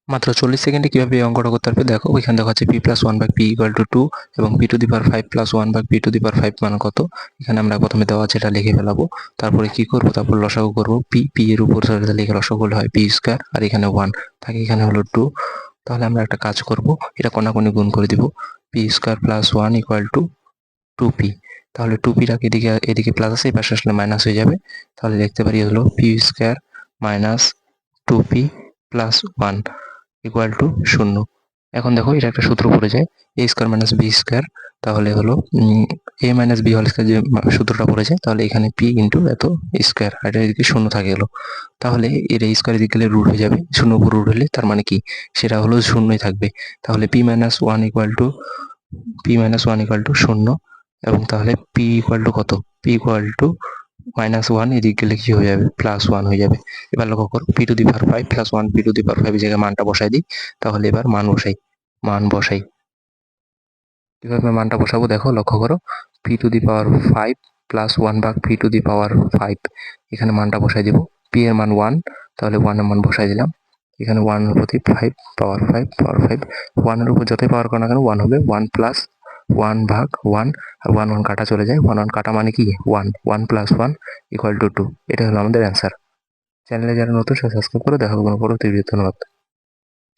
মাত্র 40 সেকেন্ডে কীভাবে এই অঙ্কটা করতে পারবে দেখো। ওইখানে দেখা যাচ্ছে p+1/p=2 এবং p⁵ মান কত। এখানে আমরা প্রথমে দেওয়া আছে এটা লিখে ফেলাবো। তারপরে কি করব, তারপর লসাগু করব। p এর উপর লিখে লসাগু হলে হয় p², আর এখানে 1 থাকে, এখানে হলো 2। তাহলে আমরা একটা কাজ করব, এটা কোণাকুণি গুণ করে দিব। p² + 1 = 2p। তাহলে 2pটাকে এদিকে প্লাস আছে, এই পাশে আসলে মাইনাস হয়ে যাবে। তাহলে লিখতে পারি হলো p² - 2p + 1 = 0। এখন দেখো এটা একটা সূত্র পড়ে যায়, a² - b²। তাহলে হলো a - b² যে সূত্রটা পড়ে যায়, তাহলে এখানে p × এত স্কয়ার, আর এটা এদিকে 0 থাকে গেল। তাহলে এর স্কয়ার এদিকে গেলে রুট হয়ে যাবে, 0 উপর রুট হলে তার মানে কি, সেটা হলো 0ই থাকবে। তাহলে p - 1 = 0। এবং তাহলে p = কত, p = -1, এদিকে গেলে কি হয়ে যাবে, +1 হয়ে যাবে। এবার লক্ষ্য করো, p⁵ + 1 p⁵ এর জায়গায় মানটা বসাই দিই। তাহলে এবার মান বসাই। কিভাবে মানটা বসাবো দেখো, লক্ষ্য করো। p⁵ + 1/p⁵, এখানে মানটা বসাই দিব। p এর মান 1, তাহলে 1 এর মান বসাই দিলাম। এখানে 1 এর প্রতি 5 পাওয়ার 5 1 এর উপর যতই পাওয়ার করো না কেন 1 হবে। 1 + 1/1, আর 1 1 কাটা চলে যায়। 1 1 কাটা মানে কি 1, 1 + 1 = 2। এটা হলো আমাদের অ্যান্সার। চ্যানেলে যারা নতুন সে সাবস্ক্রাইব করে, দেখা হবে কোনো পরবর্তী ভিডিওতে। ধন্যবাদ।